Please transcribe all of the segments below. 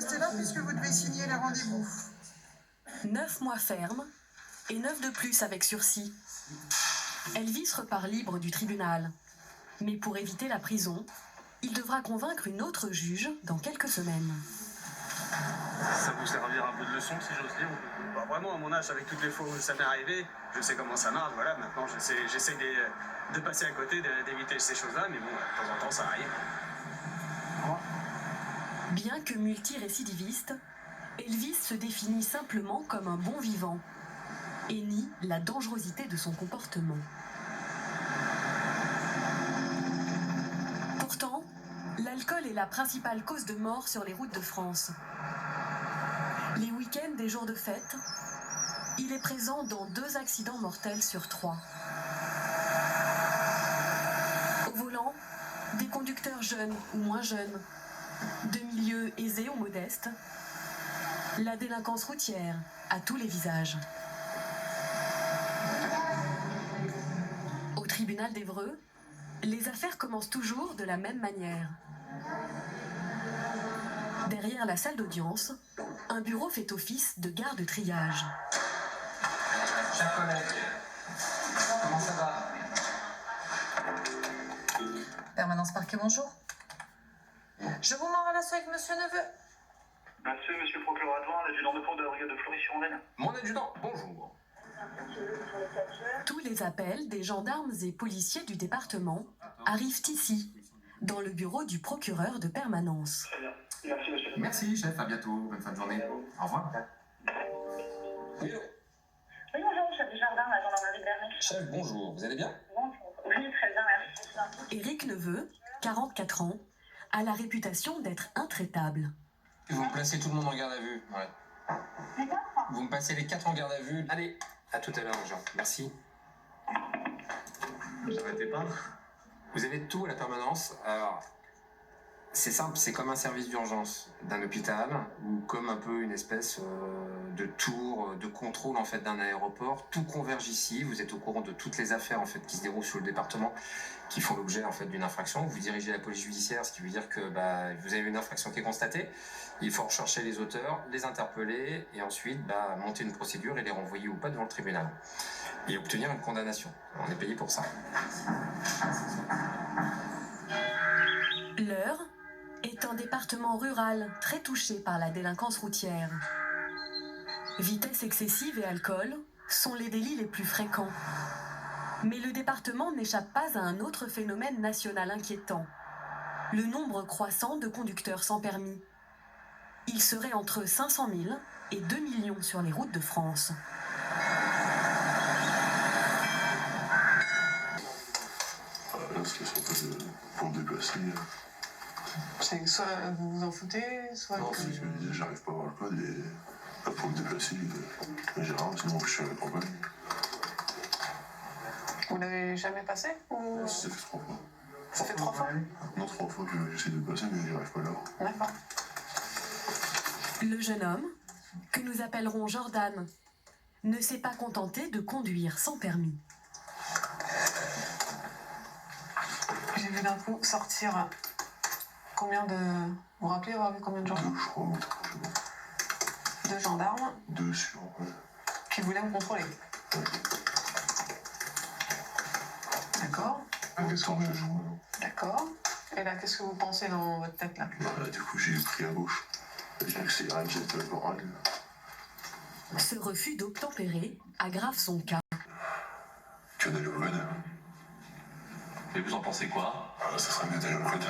rester là puisque vous devez signer les rendez-vous. 9 mois ferme et 9 de plus avec sursis. Elvis repart libre du tribunal. Mais pour éviter la prison, il devra convaincre une autre juge dans quelques semaines. Ça vous servir un peu de leçon, si j'ose dire? Bah, vraiment, à mon âge, avec toutes les fois où ça m'est arrivé, je sais comment ça marche. Voilà, maintenant, j'essaie de passer à côté, d'éviter ces choses-là, mais bon, de temps en temps, ça arrive. Bien que multirécidiviste, Elvis se définit simplement comme un bon vivant et nie la dangerosité de son comportement. Pourtant, l'alcool est la principale cause de mort sur les routes de France. Les week-ends et jours de fête, il est présent dans 2 accidents mortels sur 3. Au volant, des conducteurs jeunes ou moins jeunes, de milieux aisés ou modestes, la délinquance routière a tous les visages. Au tribunal d'Évreux, les affaires commencent toujours de la même manière. Derrière la salle d'audience, un bureau fait office de garde-triage. Chers collègues, comment ça va? Permanence Parquet, bonjour. Je vous mets en relation avec Monsieur Neveu. Monsieur le procureur adjoint, l'adjudant de pont de la brigade de Fleury-sur-Andenne. Mon adjudant, bonjour. Tous les appels des gendarmes et policiers du département arrivent ici, dans le bureau du procureur de permanence. Très bien. Merci, monsieur. Merci, chef, à bientôt. Bonne fin de journée. Au revoir. Oui, allô. Oui, bonjour, chef du gendarme, la gendarmerie de Bernay. Chef, bonjour. Vous allez bien? Bonjour. Oui, très bien, merci. Éric Neveu, 44 ans, a la réputation d'être intraitable. Vous me placez tout le monde en garde à vue. Ouais. Vous me passez les 4 en garde à vue. Allez, à tout à l'heure, les gens. Merci. Vous arrêtez pas? Vous avez tout à la permanence. Alors, c'est simple, c'est comme un service d'urgence d'un hôpital ou comme un peu une espèce de tour, de contrôle en fait d'un aéroport. Tout converge ici. Vous êtes au courant de toutes les affaires en fait qui se déroulent sur le département, qui font l'objet en fait d'une infraction. Vous dirigez la police judiciaire, ce qui veut dire que vous avez une infraction qui est constatée. Il faut rechercher les auteurs, les interpeller et ensuite monter une procédure et les renvoyer ou pas devant le tribunal et obtenir une condamnation. On est payé pour ça. L'Eure est un département rural très touché par la délinquance routière. Vitesse excessive et alcool sont les délits les plus fréquents. Mais le département n'échappe pas à un autre phénomène national inquiétant: le nombre croissant de conducteurs sans permis. Il serait entre 500 000 et 2 millions sur les routes de France. Là, c'est un peu pour me déplacer. C'est que soit vous vous en foutez, soit... Non, c'est que j'arrive pas à avoir le code et pour me déplacer, j'ai rien, sinon je suis à la campagne. Vous l'avez jamais passé ou... Ça fait 3 fois. Ça fait 3 fois? Non, 3 fois que j'essaie de passer, mais j'y arrive pas là. D'accord. Le jeune homme, que nous appellerons Jordan, ne s'est pas contenté de conduire sans permis. J'ai vu d'un coup sortir combien de... Vous vous rappelez avoir vu combien de gendarmes? 2, je crois, mais 2 gendarmes 2 sur... Ouais. qui voulaient me contrôler. Ouais. D'accord. Qu'est-ce qu'on fait, je crois, non? D'accord. Et là, qu'est-ce que vous pensez dans votre tête, là? Du coup, j'ai pris à gauche. J'ai accéléré, j'ai été le moral. Ce refus d'obtempérer aggrave son cas. Tu as d'aller au code? Et vous en pensez quoi? Ça serait mieux d'aller au code.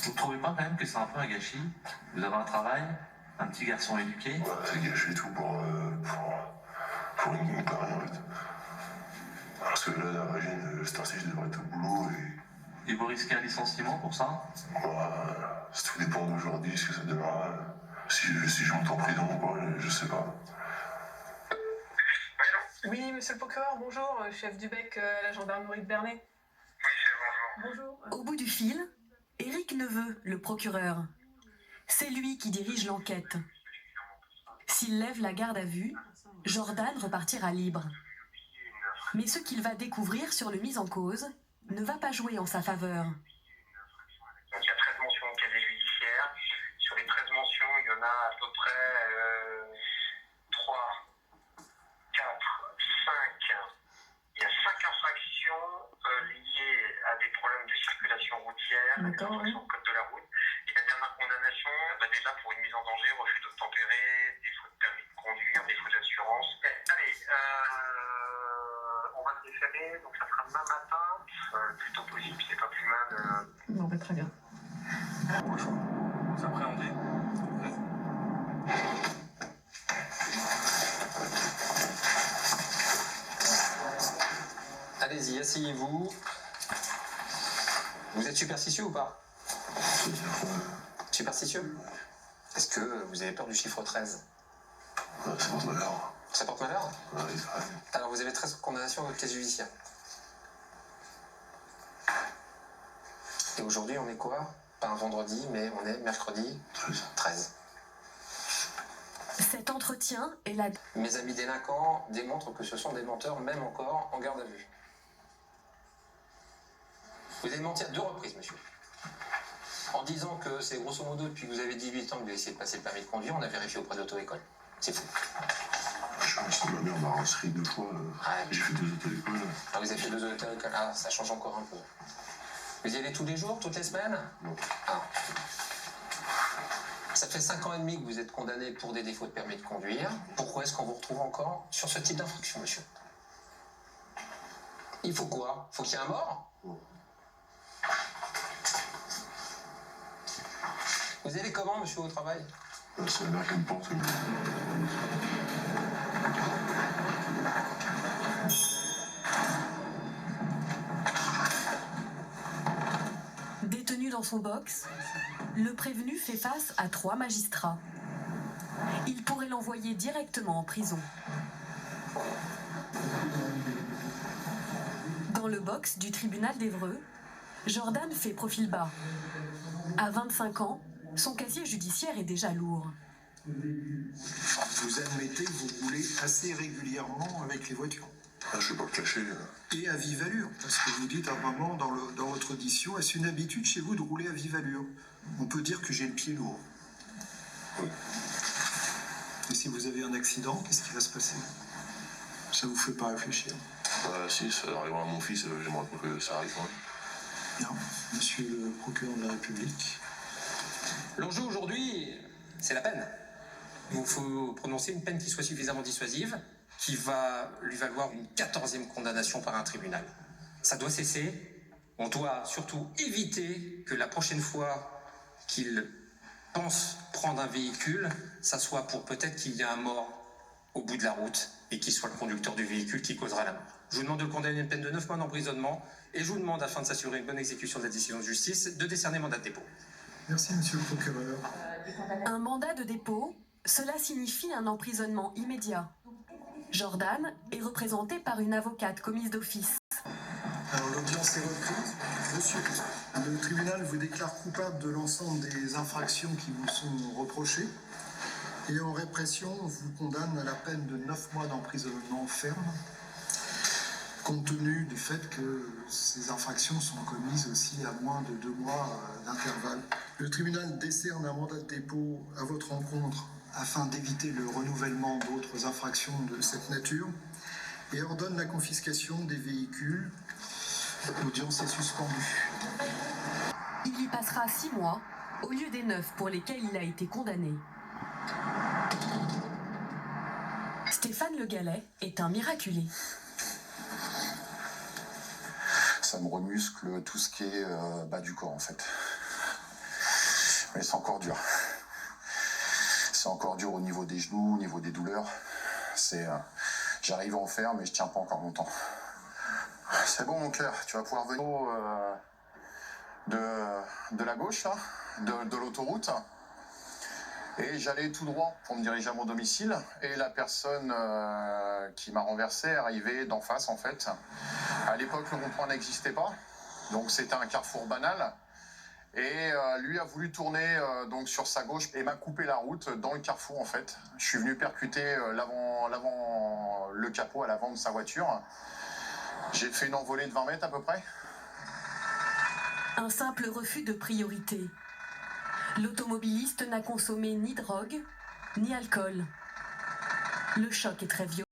Vous ne trouvez pas quand même que c'est un peu un gâchis? Vous avez un travail, un petit garçon éduqué? Ouais, c'est gâché tout pour une connerie, en fait. Parce que là, la Régine, cette heure-ci, je devrais être au boulot Et vous risquez un licenciement pour ça? tout dépend d'aujourd'hui, ce que ça donnera. Si je monte en prison ou quoi, je sais pas. Oui, monsieur le procureur, bonjour. Chef du bec à la gendarmerie de Bernay. Oui, chef, bonjour. Bonjour. Au bout du fil, Éric Neveu, le procureur. C'est lui qui dirige l'enquête. S'il lève la garde à vue, Jordan repartira libre. Mais ce qu'il va découvrir sur le mis en cause ne va pas jouer en sa faveur. Donc il y a 13 mentions au casier a à peu près 3, 4, 5. Il y a 5 infractions liées à des problèmes de circulation routière, des infractions au code de la route. Et la dernière condamnation, déjà pour une mise en danger, refus d'obtempérer, défaut de permis de conduire, défaut d'assurance. Allez, on va le déférer, donc ça sera demain matin, le plus tôt possible, c'est pas plus mal. Bon, bah, très bien. Vous appréhendez. Allez-y, asseyez-vous. Vous êtes superstitieux ou pas? Superstitieux? Est-ce que vous avez peur du chiffre 13? Ça porte malheur. Ça porte malheur? Ouais, c'est vrai. Alors vous avez 13 condamnations à votre casier judiciaire. Et aujourd'hui, on est quoi? Pas un vendredi, mais on est mercredi 13. Cet entretien est la... Mes amis délinquants démontrent que ce sont des menteurs, même encore en garde à vue. Vous avez menti à 2 reprises, monsieur. En disant que c'est grosso modo depuis que vous avez 18 ans que vous avez essayé de passer le permis de conduire, on a vérifié auprès de l'auto-école. C'est fou. Je pense que ma mère m'a inscrit 2 fois. J'ai fait 2 auto-écoles. Ah, vous avez fait 2 auto-écoles, ah, ça change encore un peu. Vous y allez tous les jours, toutes les semaines? Non. Ah. Ça fait 5 ans et demi que vous êtes condamné pour des défauts de permis de conduire. Pourquoi est-ce qu'on vous retrouve encore sur ce type d'infraction, monsieur? Il faut quoi? Faut qu'il y ait un mort? Vous allez comment, monsieur, au travail? C'est la mère qui me porte. Détenu dans son box, le prévenu fait face à 3 magistrats. Il pourrait l'envoyer directement en prison. Dans le box du tribunal d'Évreux, Jordan fait profil bas. À 25 ans, son casier judiciaire est déjà lourd. Vous admettez que vous roulez assez régulièrement avec les voitures. Je ne vais pas le cacher. Et à vive allure, parce que vous dites à un moment dans votre audition, est-ce une habitude chez vous de rouler à vive allure? On peut dire que j'ai le pied lourd. Oui. Et si vous avez un accident, qu'est-ce qui va se passer? Ça vous fait pas réfléchir? Si, ça arrivera à mon fils, j'aimerais pas que ça arrive. Bien, monsieur le procureur de la République. L'enjeu aujourd'hui, c'est la peine. Il vous faut prononcer une peine qui soit suffisamment dissuasive, qui va lui valoir une 14e condamnation par un tribunal. Ça doit cesser. On doit surtout éviter que la prochaine fois qu'il pense prendre un véhicule, ça soit pour peut-être qu'il y ait un mort au bout de la route et qu'il soit le conducteur du véhicule qui causera la mort. Je vous demande de le condamner à une peine de 9 mois d'emprisonnement et je vous demande, afin de s'assurer une bonne exécution de la décision de justice, de décerner mandat de dépôt. Merci, monsieur le procureur. Un mandat de dépôt, cela signifie un emprisonnement immédiat. Jordan est représenté par une avocate commise d'office. Alors l'audience est reprise. Monsieur, le tribunal vous déclare coupable de l'ensemble des infractions qui vous sont reprochées et en répression vous condamne à la peine de 9 mois d'emprisonnement ferme, compte tenu du fait que ces infractions sont commises aussi à moins de 2 mois d'intervalle. Le tribunal décerne un mandat de dépôt à votre encontre afin d'éviter le renouvellement d'autres infractions de cette nature et ordonne la confiscation des véhicules. L'audience est suspendue. Il y passera 6 mois au lieu des 9 pour lesquels il a été condamné. Stéphane Le Gallet est un miraculé. Ça me remuscle tout ce qui est bas du corps en fait. Mais c'est encore dur. C'est encore dur au niveau des genoux, au niveau des douleurs. J'arrive à en faire, mais je tiens pas encore longtemps. C'est bon mon cœur, tu vas pouvoir venir de la gauche, là, de l'autoroute. Et j'allais tout droit pour me diriger à mon domicile. Et la personne qui m'a renversé arrivait d'en face en fait. À l'époque, le rond-point n'existait pas. Donc c'était un carrefour banal. Et lui a voulu tourner donc sur sa gauche et m'a coupé la route dans le carrefour en fait. Je suis venu percuter le capot à l'avant de sa voiture. J'ai fait une envolée de 20 mètres à peu près. Un simple refus de priorité. L'automobiliste n'a consommé ni drogue, ni alcool. Le choc est très violent.